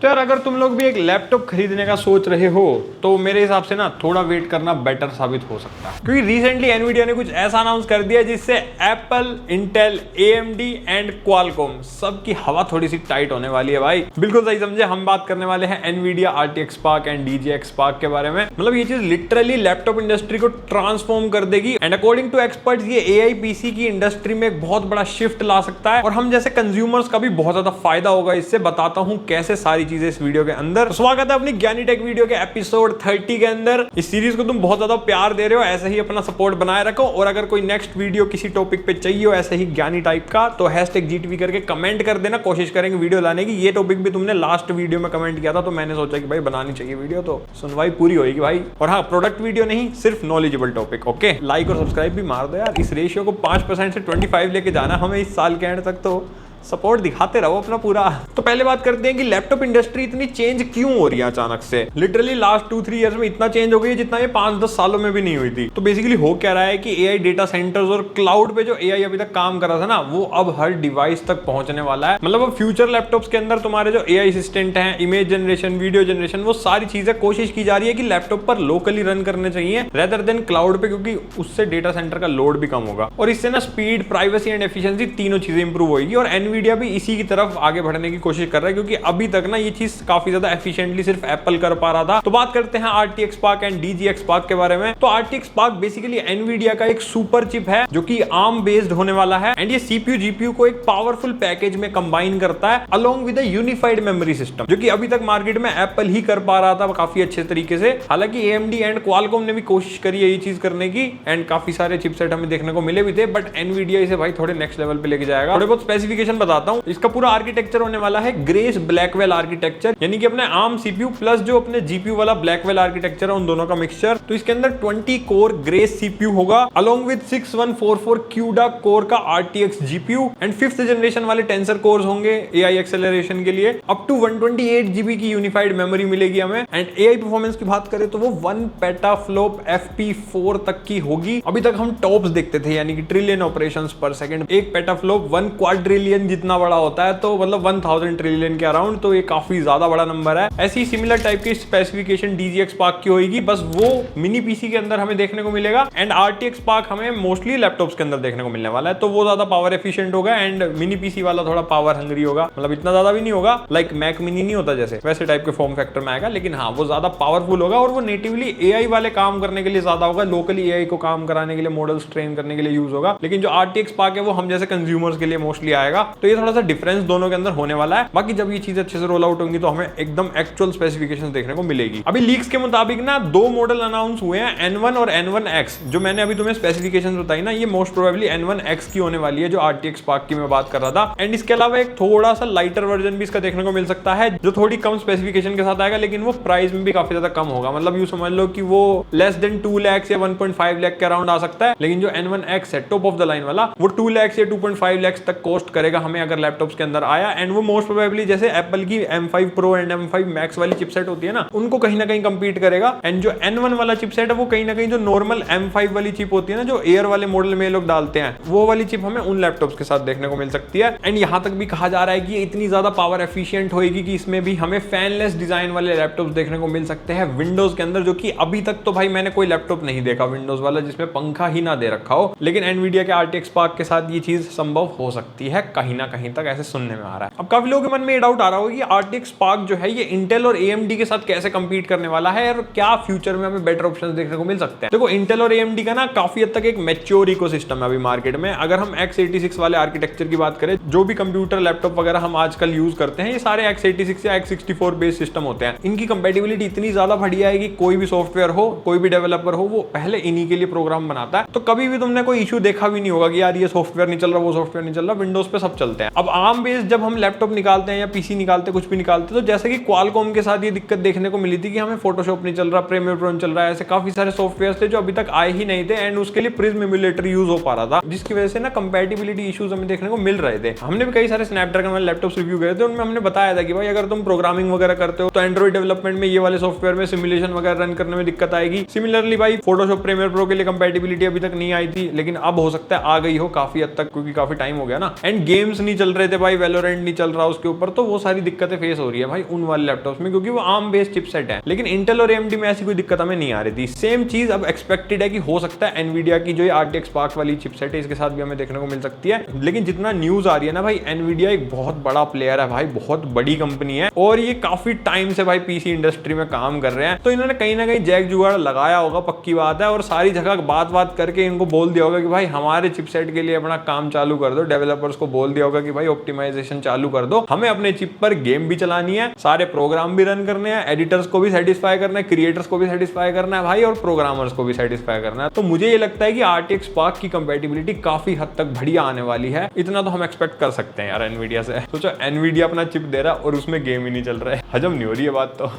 तो यार अगर तुम लोग भी एक लैपटॉप खरीदने का सोच रहे हो तो मेरे हिसाब से ना थोड़ा वेट करना बेटर साबित हो सकता है, क्योंकि रिसेंटली एनवीडिया ने कुछ ऐसा अनाउंस कर दिया जिससे Apple, Intel, AMD and Qualcomm सबकी हवा थोड़ी सी टाइट होने वाली है भाई। बिल्कुल सही समझे, हम बात करने वाले हैं Nvidia RTX Spark and DGX Spark के बारे में। मतलब ये चीज लिटरली लैपटॉप इंडस्ट्री को ट्रांसफॉर्म कर देगी एंड अकॉर्डिंग टू एक्सपर्ट्स ये AI PC की इंडस्ट्री में एक बहुत बड़ा शिफ्ट ला सकता है और हम जैसे कंज्यूमर्स का भी बहुत ज्यादा फायदा होगा इससे। बताता हूं कैसे सारी चीजें इस वीडियो के अंदर। तो स्वागत है अपनी ज्ञानी टेक वीडियो के एपिसोड 30 के अंदर। इस सीरीज को तुम बहुत ज्यादा प्यार दे रहे हो, ऐसे ही अपना सपोर्ट बनाए रखो और अगर कोई नेक्स्ट वीडियो किसी टॉपिक पे चाहिए हो ऐसे ही ज्ञानी टाइप का तो #GTV करके कमेंट कर देना, कोशिश करेंगे वीडियो लाने की। ये टॉपिक भी तुमने लास्ट वीडियो में कमेंट किया था तो मैंने सोचा कि भाई बनानी चाहिए वीडियो, तो सुनवाई पूरी होगी भाई। और हाँ, प्रोडक्ट वीडियो नहीं, सिर्फ नॉलेजेबल टॉपिक। ओके, लाइक और सब्सक्राइब भी मार दो यार। इस रेशियो को 5% से 25 लेके जाना हमें इस साल के एंड तक, तो सपोर्ट दिखाते रहो अपना पूरा। तो पहले बात करते हैं कि लैपटॉप इंडस्ट्री इतनी चेंज क्यों हो रही है अचानक से। लिटरली लास्ट 2-3 इयर्स में इतना चेंज हो गई है जितना ये 5-10 सालों में भी नहीं हुई थी। तो बेसिकली हो क्या रहा है कि AI डेटा सेंटर्स और क्लाउड पे जो AI अभी तक काम कर रहा था ना, वो अब हर डिवाइस तक पहुंचने वाला है। मतलब अब फ्यूचर लैपटॉप्स के अंदर तुम्हारे जो AI असिस्टेंट हैं, इमेज जनरेशन, वीडियो जनरेशन, वो सारी चीजें कोशिश की जा रही है कि लैपटॉप पर लोकली रन करने चाहिए रेदर देन क्लाउड पे, क्योंकि उससे डेटा सेंटर का लोड भी कम होगा और इससे ना स्पीड, प्राइवेसी एंड एफिशिएंसी तीनों चीजें इंप्रूव होगी। और एनवीडिया भी इसी की तरफ आगे बढ़ने की कोशिश कर रहा है, क्योंकि अभी तक ना ये चीज काफी ज्यादा एफिशिएंटली सिर्फ एप्पल कर पा रहा था। तो बात करते हैं RTX Spark and DGX Spark के बारे में। तो RTX Spark बेसिकली एनवीडिया का एक सुपर चिप है जो कि ARM बेस्ड होने वाला है एंड ये CPU GPU को एक पावरफुल पैकेज में कंबाइन करता है along with a unified memory system, जो कि अभी तक मार्केट में एप्पल ही कर पा रहा था काफी अच्छे तरीके से। हालांकि AMD एंड क्वालकॉम ने भी कोशिश करी है ये चीज करने की एंड काफी सारे चिपसेट हमें देखने को मिले भी थे, बट एनवीडिया इसे भाई थोड़े नेक्स्ट लेवल पे लेके जाएगा। थोड़े बहुत स्पेसिफिकेशन बताता हूं। इसका पूरा आर्किटेक्चर होने वाला है ग्रेस ब्लैकवेल आर्किटेक्चर, यानी कि अपने ARM CPU प्लस जो अपने GPU वाला ब्लैकवेल आर्किटेक्चर है उन दोनों का मिक्सचर। तो इसके अंदर 20 कोर ग्रेस CPU होगा अलोंग विद 6144 CUDA कोर का RTX GPU and 5th generation वाले टेंसर कोर्स होंगे AI एक्सेलरेशन के लिए। अप टू 128 GB की यूनिफाइड मेमोरी मिलेगी हमें एंड AI परफॉर्मेंस की बात करें तो वो 1 पेटाफ्लॉप FP4 तक की होगी। अभी तक हम टॉप्स देखते थे, यानी कि ट्रिलियन ऑपरेशंस पर सेकंड। एक पेटाफ्लॉप 1 क्वाड्रिलियन जितना बड़ा होता है, तो मतलब 1000 ट्रिलियन के अराउंड, तो ये काफी ज्यादा बड़ा नंबर है। ऐसी सिमिलर टाइप की स्पेसिफिकेशन DGX Spark की होगी, बस वो मिनी PC के अंदर हमें देखने को मिलेगा एंड RTX Spark हमें मोस्टली लैपटॉप्स के अंदर देखने को मिलने वाला है। तो वो ज्यादा पावर एफिशिएंट होगा एंड मिनी PC वाला थोड़ा पावर हंग्री होगा। मतलब इतना ज्यादा भी नहीं होगा, लाइक मैक मिनी नहीं होता जैसे, वैसे टाइप के फॉर्म फैक्टर में आएगा, लेकिन हाँ वो ज्यादा पावरफुल होगा और वो नेटिवली AI वाले काम करने के लिए ज्यादा होगा। लोकली AI को काम कराने के लिए, मॉडल्स ट्रेन करने के लिए यूज होगा, लेकिन जो RTX Spark है वो हम जैसे कंज्यूमर्स के लिए मोस्टली आएगा। तो ये थोड़ा सा डिफरेंस दोनों के अंदर होने वाला है। बाकी जब ये चीज अच्छे से रोल आउट होंगी तो हमें एकदम एक्चुअल स्पेसिफिकेशंस देखने को मिलेगी। अभी लीक्स के मुताबिक ना 2 मॉडल अनाउंस हुए हैं, N1 और N1X। जो मैंने अभी तुम्हें स्पेसिफिकेशंस बताई ना, ये मोस्ट प्रोबेबली N1X की होने वाली है जो RTX Spark की मैं बात कर रहा था। एंड इसके अलावा एक थोड़ा सा लाइटर वर्जन भी इसका देखने को मिल सकता है जो थोड़ी कम स्पेसिफिकेशन के साथ आएगा, लेकिन वो प्राइस में भी काफी ज्यादा कम होगा। मतलब यूं समझ लो कि वो लेस देन 2 लाख या 1.5 लाख के अराउंड आ सकता है, लेकिन जो N1X है टॉप ऑफ द लाइन वाला, वो 2 लाख या 2.5 लाख तक कॉस्ट करेगा हमें अगर लैपटॉप्स के अंदर आया। एंड वो मोस्ट प्रोबेबली जैसे एप्पल की M5 Pro and M5 Max वाली चिपसेट होती है ना, उनको कहीं ना कहीं कंपीट करेगा। एंड जो N1 वाला चिपसेट है वो कहीं ना कहीं जो नॉर्मल M5 वाली चिप होती है ना, जो एयर वाले मॉडल में लोग डालते हैं, वो वाली चिप हमें उन लैपटॉप्स के साथ देखने को मिल सकती है। एंड यहां तक भी कहा जा रहा है कि ये इतनी ज्यादा पावर एफिशिएंट होगी कि इसमें भी हमें फैनलेस डिजाइन वाले लैपटॉप्स देखने को मिल सकते हैं विंडोज के अंदर, जो कि अभी तक तो भाई मैंने कोई लैपटॉप नहीं देखा विंडोज वाला जिसमें पंखा ही ना दे रखा हो, लेकिन एनवीडिया के RTX Spark के साथ ये चीज संभव हो सकती है कहीं ना कहीं तक, ऐसे सुनने में आ रहा है। अब काफी लोगों के मन में ये डाउट आ रहा होगा कि RTX Spark जो है ये इंटेल और AMD के साथ कैसे कंपीट करने वाला है और क्या फ्यूचर में हमें बेटर ऑप्शंस देखने को मिल सकते हैं। देखो, इंटेल और AMD का ना काफी हद तक एक मैच्योर इकोसिस्टम है अभी मार्केट में। अगर हम x86 वाले आर्किटेक्चर की बात करें, जो भी कंप्यूटर लैपटॉप वगैरह हम आजकल यूज करते हैं, ये सारे x86 या x64 बेस्ड सिस्टम होते हैं। इनकी कंपैटिबिलिटी इतनी ज्यादा बढ़िया है कि कोई भी सॉफ्टवेयर हो, कोई भी डेवलपर हो, वो पहले इन्हीं के लिए प्रोग्राम बनाता है। तो कभी भी तुमने कोई इशू देखा भी नहीं होगा कि यार ये सॉफ्टवेयर नहीं चल रहा, वो सॉफ्टवेयर नहीं चल रहा। विंडोज पे सब चलते हैं। अब ARM बेस्ड जब हम लैपटॉप निकालते हैं या PC निकालते, कुछ भी निकालते, तो जैसे कि क्वालकॉम के साथ ये दिक्कत देखने को मिली थी कि हमें फोटोशॉप नहीं चल रहा, प्रीमियर प्रो नहीं चल रहा है। ऐसे काफी सारे सॉफ्टवेयर थे जो अभी तक आए ही नहीं थे एंड उसके लिए प्रिज्म एमुलेटर यूज हो पा रहा था, जिसकी वजह से ना कंपैटिबिलिटी इश्यूज हमें देखने को मिल रहे थे। हमने भी कई सारे स्नैपड्रैगन वाले लैपटॉप्स रिव्यू करे थे, उनमें हमने बताया था कि भाई अगर तुम प्रोग्रामिंग वगैरह करते हो तो एंड्रॉइड डेवलपमेंट में ये वाले सॉफ्टवेयर में सिमुलेशन वगैरह रन करने में दिक्कत आएगी। सिमिलरली भाई फोटोशॉप, प्रीमियर प्रो के लिए कंपैटिबिलिटी अभी तक नहीं आई थी, लेकिन अब हो सकता है आ गई हो काफी हद तक, क्योंकि काफी टाइम हो गया ना। एंड गेम्स गेम्स नहीं चल रहे थे भाई, वैलोरेंट नहीं चल रहा उसके ऊपर, तो वो सारी दिक्कतें फेस हो रही है भाई उन वाले लैपटॉप्स में, क्योंकि वो ARM बेस्ड चिपसेट है। लेकिन इंटेल और AMD में ऐसी कोई दिक्कत हमें नहीं आ रही थी। सेम चीज अब एक्सपेक्टेड है कि हो सकता है एनवीडिया की जो RTX स्पार्क वाली चिपसेट है इसके साथ भी हमें देखने को मिल सकती है। लेकिन जितना न्यूज आ रही है ना भाई, एनवीडिया एक बहुत बड़ा प्लेयर है भाई, बहुत बड़ी कंपनी है और ये काफी टाइम से भाई पीसी इंडस्ट्री में काम कर रहे हैं, तो इन्होंने कहीं ना कहीं जैक जुगाड़ लगाया होगा, पक्की बात है, और सारी जगह बात करके इनको बोल दिया होगा कि भाई हमारे चिपसेट के लिए अपना काम चालू कर दो, डेवलपर्स को बोल दिया होगा कि भाई ऑप्टिमाइजेशन चालू कर दो, हमें अपने चिप पर गेम भी चलानी है, सारे प्रोग्राम भी रन करने हैं, एडिटर्स को भी सेटिस्फाई करना है, क्रिएटर्स को भी सेटिस्फाई करना है भाई, और प्रोग्रामर्स को भी सेटिस्फाई करना है। तो मुझे ये लगता है कि RTX स्पार्क की कंपैटिबिलिटी काफी हद तक बढ़िया आने वाली है, इतना तो हम एक्सपेक्ट कर सकते हैं यार एनवीडिया से। सोचो एनवीडिया अपना चिप दे रहा है और उसमें गेम ही नहीं चल रहा है, हजम नहीं हो रही है बात तो।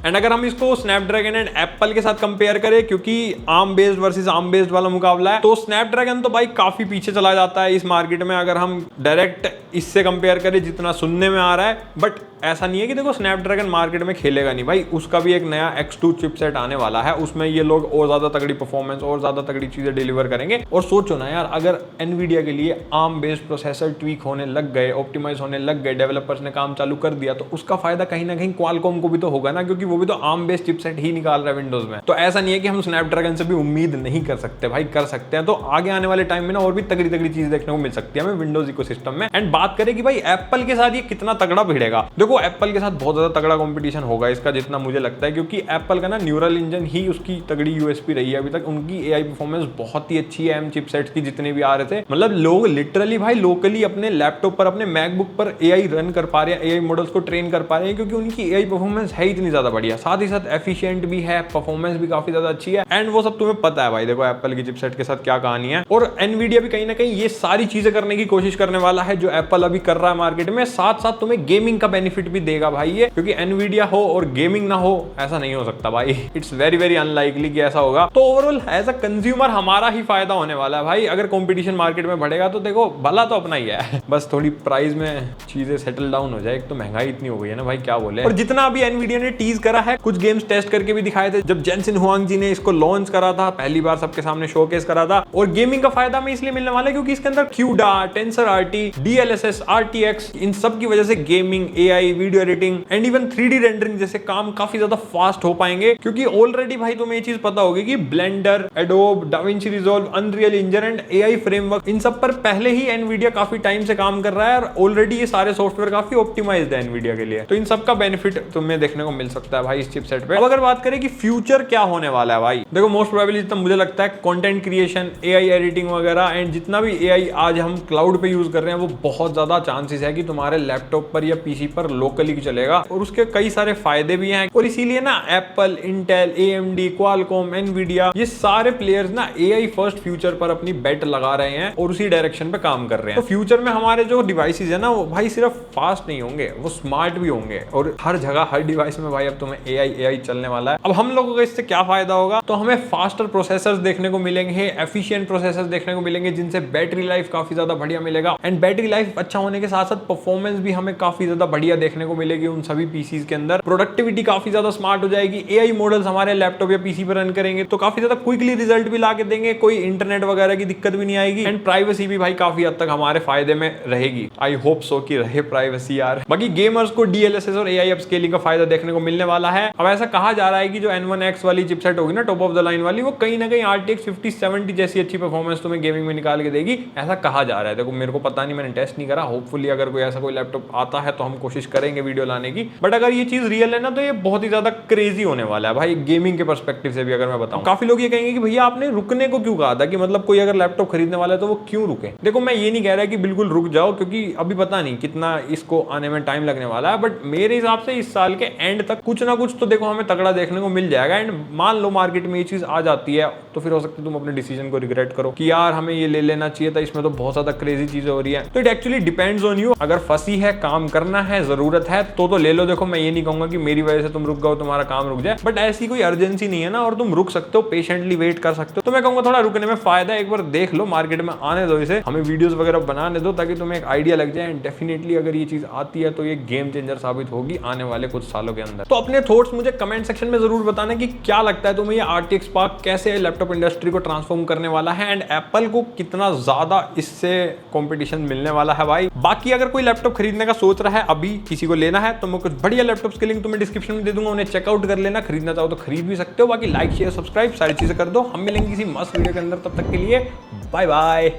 एंड अगर हम इसको स्नैपड्रैगन एंड एप्पल के साथ कंपेयर करें, क्योंकि ARM based versus ARM based वाला मुकाबला है, तो स्नैपड्रैगन तो भाई काफी पीछे चला जाता है इस मार्केट में अगर हम डायरेक्ट इससे कंपेयर करें जितना सुनने में आ रहा है। बट ऐसा नहीं है कि देखो स्नैपड्रैगन मार्केट में खेलेगा नहीं भाई, उसका भी एक नया X2 चिपसेट आने वाला है, उसमें ये लोग और ज्यादा तगड़ी परफॉर्मेंस और ज्यादा तगड़ी चीजें डिलीवर करेंगे। और सोचो ना यार, अगर एनवीडिया के लिए ARM बेस्ड प्रोसेसर ट्वीक होने लग गए, ऑप्टिमाइज होने लग गए, डेवलपर्स ने काम चालू कर दिया, तो उसका फायदा कहीं ना कहीं क्वालकॉम को भी तो होगा ना, क्योंकि वो भी तो ARM बेस्ड चिपसेट ही निकाल रहा है विंडोज में। तो ऐसा नहीं है कि हम स्नैपड्रैगन से भी उम्मीद नहीं कर सकते भाई, कर सकते हैं। तो आगे आने वाले टाइम में ना और भी तगड़ी तगड़ी चीज देखने को मिल सकती है हमें विंडोज इकोसिस्टम में। एंड बात करें कि भाई एप्पल के साथ ये कितना तगड़ा भिड़ेगा, देखो एप्पल के साथ बहुत ज्यादा तगड़ा कंपटीशन होगा इसका, जितना मुझे लगता है, क्योंकि एप्पल का ना न्यूरल इंजन ही उसकी तगड़ी यूएसपी रही है अभी तक। उनकी AI परफॉर्मेंस बहुत ही अच्छी है, चिपसेट्स की जितने भी आ रहे थे, मतलब लोग लिटरली भाई लोकली अपने लैपटॉप पर, अपने मैकबुक पर AI रन कर पा रहे हैं, AI मॉडल्स को ट्रेन कर पा रहे हैं, क्योंकि उनकी AI परफॉर्मेंस है इतनी ज्यादा बढ़िया, साथ ही साथ एफिशिएंट भी है, परफॉर्मेंस भी काफी ज्यादा अच्छी है। एंड वो सब तुम्हें पता है भाई, देखो एप्पल की चिपसेट के साथ क्या कहानी है। और एनवीडिया भी कहीं ना कहीं ये सारी चीजें करने की कोशिश करने वाला है जो एप्पल अभी कर रहा है मार्केट में, साथ साथ तुम्हें गेमिंग का बेनिफिट भी देगा भाई ये, क्योंकि एनवीडिया हो और गेमिंग ना हो ऐसा नहीं हो सकता भाई, इट्स वेरी वेरी अनलाइकली कि ऐसा होगा। तो ओवरऑल एज अ कंज्यूमर हमारा ही फायदा होने वाला है भाई, अगर कंपटीशन मार्केट में बढ़ेगा तो देखो भला तो अपना ही है, बस थोड़ी प्राइस में चीजें सेटल डाउन हो जाए। एक तो महंगाई इतनी हो गई है ना भाई, क्या बोले। और जितना अभी एनवीडिया ने टीज करा है, कुछ गेम्स टेस्ट करके भी दिखाए थे, जब जेनसिन हुआंग जी ने इसको लॉन्च करा था पहली बार सबके सामने शोकेस करा था। और गेमिंग का फायदा हमें इसलिए मिलने वाला है क्योंकि इसके अंदर CUDA, TensorRT, DLSS, RTX, इन सब की वजह से gaming, AI, video editing and even 3D rendering जैसे काम काफी ज्यादा फास्ट हो पाएंगे, क्योंकि ऑलरेडी भाई तुम्हें ये चीज पता होगी कि Blender, Adobe, DaVinci Resolve, Unreal Engine and AI framework, इन सब पर पहले ही एनवीडिया काफी टाइम से काम कर रहा है, और ऑलरेडी ये सारे सॉफ्टवेयर काफी ऑप्टिमाइज्ड है एनवीडिया के लिए। तो इन सब का बेनिफिट तुम्हें देखने को मिल सकता है भाई इस चिपसेट पे। अब अगर बात करें कि फ्यूचर क्या होने वाला है भाई, देखो मोस्ट प्रोबेबली जितना मुझे लगता है कंटेंट क्रिएशन, AI एडिटिंग वगैरह एंड जितना भी AI आज हम क्लाउड पे यूज कर रहे हैं, वो बहुत ज्यादा चांसेस है कि तुम्हारे लैपटॉप पर या पीसी पर लोकली चलेगा, और उसके कई सारे फायदे भी हैं। और इसीलिए ना Apple, Intel, AMD, Qualcomm, Nvidia, ये सारे प्लेयर्स ना AI फर्स्ट फ्यूचर पर अपनी बेट लगा रहे हैं और उसी डायरेक्शन पे काम कर रहे हैं। तो फ्यूचर में हमारे जो डिवाइसेस है ना, वो भाई सिर्फ फास्ट नहीं होंगे, वो स्मार्ट भी होंगे, और हर जगह हर डिवाइस में भाई अब तुम्हें AI चलने वाला है। अब हम लोगों को इससे क्या फायदा होगा, तो हमें फास्टर प्रोसेसर्स देखने को मिलेंगे, एफिशिएंट प्रोसेसर्स देखने को मिलेंगे, जिनसे बैटरी लाइफ काफी ज्यादा बढ़िया मिलेगा। एंड बैटरी लाइफ अच्छा होने के साथ साथ परफॉर्मेंस भी हमें काफी ज्यादा बढ़िया देखने को मिलेगी उन सभी पीसीज के अंदर। प्रोडक्टिविटी काफी ज्यादा स्मार्ट हो जाएगी, AI मॉडल्स हमारे लैपटॉप या पीसी पर रन करेंगे तो काफी ज्यादा क्विकली रिजल्ट भी ला के देंगे, कोई इंटरनेट वगैरह की दिक्कत भी नहीं आएगी। एंड प्राइवेसी भी भाई काफी हद तक हमारे फायदे में रहेगी, आई होप सो कि रहे प्राइवेसी यार। बाकी गेमर्स को DLSS और AI अपस्केलिंग का फायदा देखने को मिलने वाला है। अब ऐसा कहा जा रहा है कि जो N1X वाली चिपसेट होगी ना, टॉप ऑफ द लाइन वाली, वो कहीं ना कहीं RTX 5070 जैसी अच्छी परफॉर्मेंस तुम्हें गेमिंग में निकाल के देगी, ऐसा कहा जा रहा है। देखो मेरे को पता नहीं, मैंने टेस्ट नहीं करा, होपफुली अगर कोई ऐसा कोई लैपटॉप आता है तो हम कोशिश करेंगे वीडियो लाने की। बट अगर ये चीज रियल है ना, तो ये बहुत ही ज्यादा क्रेजी होने वाला है भाई गेमिंग के पर्सपेक्टिव से भी। अगर मैं बताऊं, काफी लोग ये कहेंगे कि भैया आपने रुकने को क्यों कहा था, कि मतलब कोई अगर लैपटॉप खरीदने वाला है तो वो क्यों रुके। देखो मैं ये नहीं कह रहा कि बिल्कुल रुक जाओ, क्योंकि अभी पता नहीं कितना इसको आने में टाइम लगने वाला है, बट मेरे हिसाब से इस साल के एंड तक कुछ ना कुछ तो देखो हमें तगड़ा देखने को मिल जाएगा। एंड मान लो मार्केट में ये चीज आ जाती है, तो फिर हो सकता है तुम अपने डिसीजन को रिग्रेट करो कि यार हमें ये ले लेना चाहिए था, इसमें तो बहुत ज्यादा क्रेजी चीजें हो रही है। तो it actually depends on you, अगर फंसी है, काम करना है, जरूरत है तो ले लो। देखो मैं ये नहीं कहूंगा कि मेरी वजह से तुम रुक गए, तुम्हारा काम रुक जाए, बट ऐसी कोई अर्जेंसी नहीं है ना, और तुम रुक सकते हो, पेशेंटली वेट कर सकते हो। तो मैं कहूंगा थोड़ा रुकने में फायदा है, एक बार देख लो, मार्केट में आने दो इसे, हमें वीडियोस वगैरह बनाने दो, ताकि तुम्हें एक आइडिया लग जाए। एंड डेफिनेटली अगर ये चीज आती है तो ये गेम चेंजर साबित होगी आने वाले कुछ सालों के अंदर। तो अपनी अपने थॉट्स मुझे कमेंट सेक्शन में जरूर बताना कि क्या लगता है तुम्हें ये RTX Spark कैसे लैपटॉप इंडस्ट्री को ट्रांसफॉर्म करने वाला है एंड एप्पल को कितना ज्यादा इससे कंपटीशन मिलने वाला है भाई। बाकी अगर कोई लैपटॉप खरीदने का सोच रहा है, अभी किसी को लेना है, तो मैं कुछ बढ़िया लैपटॉप्स के लिंक तुम्हें डिस्क्रिप्शन में दे दूंगा, उन्हें चेकआउट कर लेना। खरीदना चाहो तो खरीद भी सकते हो। बाकी लाइक शेयर सब्सक्राइब सारी चीजें कर दो। हम मिलेंगे किसी मस्त वीडियो के अंदर, तब तक के लिए बाय बाय।